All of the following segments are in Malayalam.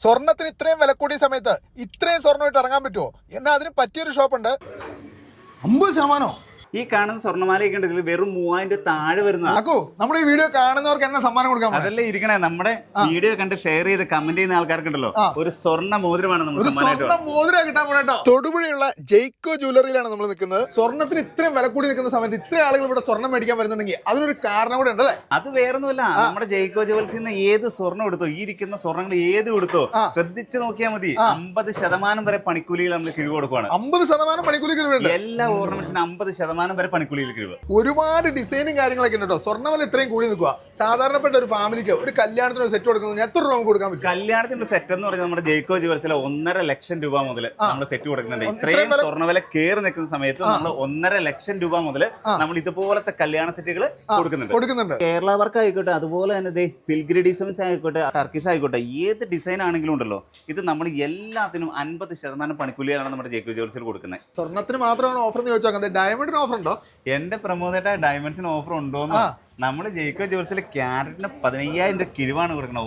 സ്വർണത്തിന് ഇത്രയും വില കൂടിയ സമയത്ത് ഇത്രയും സ്വർണ്ണമായിട്ട് ഇറങ്ങാൻ പറ്റുമോ? എന്നാൽ അതിന് പറ്റിയൊരു ഷോപ്പുണ്ട്. 50%? ഈ കാണുന്ന സ്വർണ്ണമാലയൊക്കെ ഉണ്ട് ഇതിൽ വെറും 3000 താഴെ വരുന്ന. നമ്മുടെ ഈ വീഡിയോ കാണുന്നവർക്ക് എന്നാ സമ്മാനം കൊടുക്കാം? അതല്ലേ ഇരിക്കണേ, നമ്മുടെ വീഡിയോ കണ്ട് ഷെയർ ചെയ്ത് കമന്റ് ചെയ്യുന്ന ആൾക്കാർക്കുണ്ടല്ലോ ഒരു സ്വർണ്ണ മോതിരമാണ് നമ്മൾ മോതിരം കിട്ടാൻ പോകട്ടോ. തൊടുപുഴയുള്ള ജെയ്ക്കോ ജ്വല്ലറിയിലാണ് നമ്മൾ നിൽക്കുന്നത്. സ്വർണ്ണത്തിന് ഇത്രയും വില കൂടി നിൽക്കുന്ന സമയത്ത് ഇത്രയും ആളുകൾ ഇവിടെ സ്വർണ്ണം മേടിക്കാൻ വരുന്നുണ്ടെങ്കിൽ അതിനൊരു കാരണം കൂടെ ഉണ്ടല്ലേ? അത് വേറൊന്നുമല്ല, നമ്മുടെ ജെയ്ക്കോ ജ്വൽസിൽ നിന്ന് ഏത് സ്വർണ്ണം എടുത്തോ, ഈ ഇരിക്കുന്ന സ്വർണ്ണങ്ങൾ ഏത് എടുത്തോ ശ്രദ്ധിച്ച് നോക്കിയാൽ മതി. 50% വരെ പണിക്കൂലികൾ നമ്മൾ കിഴിവ് കൊടുക്കുകയാണ്. 50% പണിക്കൂലി കിഴിവ്? എല്ലാ ഓർണമെന്റ്സിനും 50% വരെ പണിക്കൂലിയിൽ കിഴിവ്. ഒരുപാട് ഡിസൈനും കാര്യങ്ങളൊക്കെ ഉണ്ടോ. സ്വർണ്ണവില ഇത്രയും കൂടി നിൽക്കുക. സാധാരണപ്പെട്ട ഒരു ഫാമിലിക്ക് ഒരു കല്യാണത്തിന് ഒരു സെറ്റ് കൊടുക്കുന്നത് എത്ര രൂപ കൊടുക്കാൻ പറ്റും? കല്യാണത്തിന്റെ സെറ്റ് എന്ന് പറഞ്ഞാൽ നമ്മുടെ ജെയ്ക്കോ ജ്വൽസിലെ 1.5 ലക്ഷം രൂപ മുതൽ നമ്മൾ സെറ്റ് കൊടുക്കുന്നുണ്ട്. ഇത്രയും സ്വർണ്ണവില കയറി നിൽക്കുന്ന സമയത്ത് നമ്മൾ 1.5 ലക്ഷം രൂപ മുതൽ നമ്മൾ ഇതുപോലത്തെ കല്യാണ സെറ്റുകൾ കൊടുക്കുന്നുണ്ട്. കേരള വർക്ക് ആയിക്കോട്ടെ, അതുപോലെ തന്നെ പിൽഗ്രി ഡിസൈൻസ് ആയിക്കോട്ടെ, ടർക്കിഷ് ആയിക്കോട്ടെ, ഏത് ഡിസൈൻ ആണെങ്കിലും ഉണ്ടല്ലോ, ഇത് നമ്മൾ എല്ലാത്തിനും 50% പണിക്കൂലിയാണ് നമ്മുടെ ജെയ്ക്കോ ജ്വൽസിൽ കൊടുക്കുന്നത്. സ്വർണ്ണത്തിന് മാത്രമാണ് ഓഫർ എന്ന് ചോദിച്ചാൽ ഡയമണ്ടിന് ഓഫർ ഉണ്ടോ? എന്റെ പ്രമോദേട്ട ഡയമണ്ട്സിന് ഓഫർ ഉണ്ടോന്ന് നമ്മള് ജെയ്ക്കോ ജ്വൽസിൽ ക്യാരറ്റിന് 15,000 കിഴിവാണ് കൊടുക്കുന്നത്.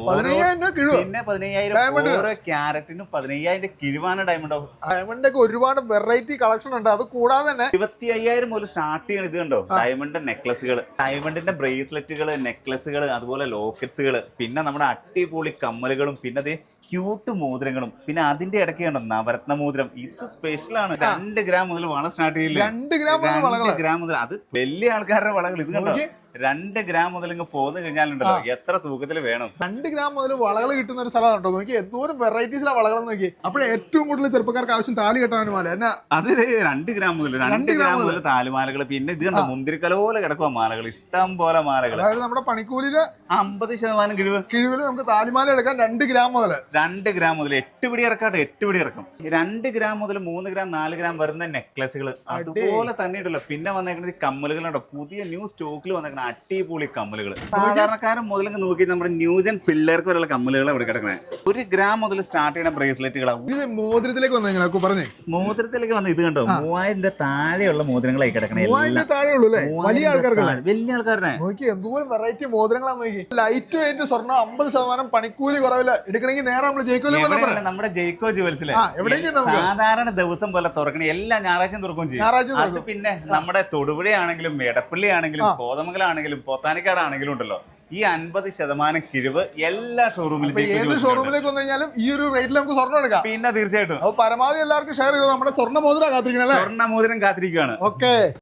പിന്നെ 15,000 ഓരോ ക്യാരറ്റിനും 15,000 കിഴിവാണ് ഡയമണ്ട് ഓഫർ. ഡയമണ്ട് ഒക്കെ ഒരുപാട് വെറൈറ്റി കളക്ഷൻ ഉണ്ട്. അത് കൂടാതെ തന്നെ 25,000 മുതൽ സ്റ്റാർട്ട് ചെയ്യണം. ഇത് കണ്ടോ, ഡയമണ്ട് നെക്ലസുകൾ, ഡയമണ്ടിന്റെ ബ്രേസ്ലെറ്റുകൾ, നെക്ലസുകൾ, അതുപോലെ ലോക്കറ്റ്സുകൾ, പിന്നെ നമ്മുടെ അട്ടിപൊളി കമ്മലുകളും, പിന്നെ അത് ക്യൂട്ട് മോതിരങ്ങളും, പിന്നെ അതിന്റെ ഇടയ്ക്ക് കണ്ടോ നവരത്ന മോതിരം. ഇത് സ്പെഷ്യലാണ്. 2 ഗ്രാം മുതൽ വള സ്റ്റാർട്ട് ചെയ്യില്ല. 2 ഗ്രാം മുതൽ. അത് വലിയ ആൾക്കാരുടെ വളകൾ. ഇത് കണ്ടോ 2 ഗ്രാം മുതൽ ഇങ്ങ് പോന്നു കഴിഞ്ഞാലുണ്ടല്ലോ എത്ര തൂക്കത്തിൽ വേണം. 2 ഗ്രാം മുതൽ വളകൾ കിട്ടുന്ന ഒരു സ്ഥലമാണ് കേട്ടോ. നോക്കി എന്തോരം വെറൈറ്റീസിലാണ് വളകൾ നോക്കി. അപ്പോൾ ഏറ്റവും കൂടുതൽ ചെറുപ്പക്കാർക്ക് ആവശ്യം താലി കെട്ടാൻ മാല എന്നാ. അത് 2 ഗ്രാം മുതൽ 2 ഗ്രാം മുതൽ താലിമാലകൾ. പിന്നെ ഇത് കണ്ടോ മുന്തിരിക്കല പോലെ കിടക്കുക മാലകൾ, ഇഷ്ടം പോലെ മാലകൾ. അതായത് നമ്മുടെ പണിക്കൂലിയില് 50% കിഴിവില് നമുക്ക് താലിമാല എടുക്കാൻ 2 ഗ്രാം മുതൽ 2 ഗ്രാം മുതൽ 8 പിടി ഇറക്കാട്ടെ, 8 പിടി ഇറക്കും. 2 ഗ്രാം മുതൽ 3 ഗ്രാം 4 ഗ്രാം വരുന്ന നെക്ലസുകൾ അതുപോലെ തന്നെ ഉണ്ടല്ലോ. പിന്നെ വന്നേക്കുന്നത് കമ്മലുകളുണ്ടോ, പുതിയ ന്യൂ സ്റ്റോക്കിൽ വന്നേക്കുന്ന അടിപൊളി കമ്മലുകൾ. സാധാരണക്കാരൻ മുതലൊക്കെ നോക്കി നമ്മുടെ ന്യൂജൻ പിള്ളേർക്ക് വരെയുള്ള കമ്മലുകൾ ഇവിടെ കിടക്കണേ. 1 ഗ്രാം മുതൽ സ്റ്റാർട്ട് ചെയ്യുന്ന ബ്രേസ്ലെറ്റുകളാണ്. മോതിരത്തിലേക്ക് വന്നു മോതിരത്തിലേക്ക് വന്ന് ഇത് കണ്ടോ 3000 താഴെയുള്ള മോതിരങ്ങളായി കിടക്കണേ. വലിയ ആൾക്കാരുടെ എന്തോരം വെറൈറ്റി മോതിരങ്ങളാണ്. ലൈറ്റ് വെയിറ്റ് സ്വർണ്ണം 50% പണിക്കൂലി കുറവില്ല എടുക്കണമെങ്കിൽ നേരെ നമ്മൾ നമ്മുടെ ജെയ്ക്കോ ജ്വൽസിലെ സാധാരണ ദിവസം പോലെ തുറക്കണേ. എല്ലാ ഞായറാഴ്ചയും തുറക്കുകയും ചെയ്യും. അത് പിന്നെ നമ്മുടെ തൊടുപുഴയാണെങ്കിലും എടപ്പള്ളി ആണെങ്കിലും കോതമംഗലാണെങ്കിലും പോത്താനിക്കാടാണെങ്കിലും ഉണ്ടല്ലോ, ഈ 50% കിഴിവ് എല്ലാ ഷോറൂമിലും. ഏത് ഷോറൂമിലേക്ക് വന്നു കഴിഞ്ഞാലും ഈ ഒരു റേറ്റിൽ നമുക്ക് സ്വർണ്ണം എടുക്കാം. പിന്നെ തീർച്ചയായിട്ടും പരമാവധി എല്ലാവർക്കും ഷെയർ ചെയ്തു. നമ്മുടെ സ്വർണ്ണ മോതിരം കാത്തിരിക്കണം. സ്വർണ്ണ മോതിരം കാത്തിരിക്കുകയാണ്. ഓക്കെ.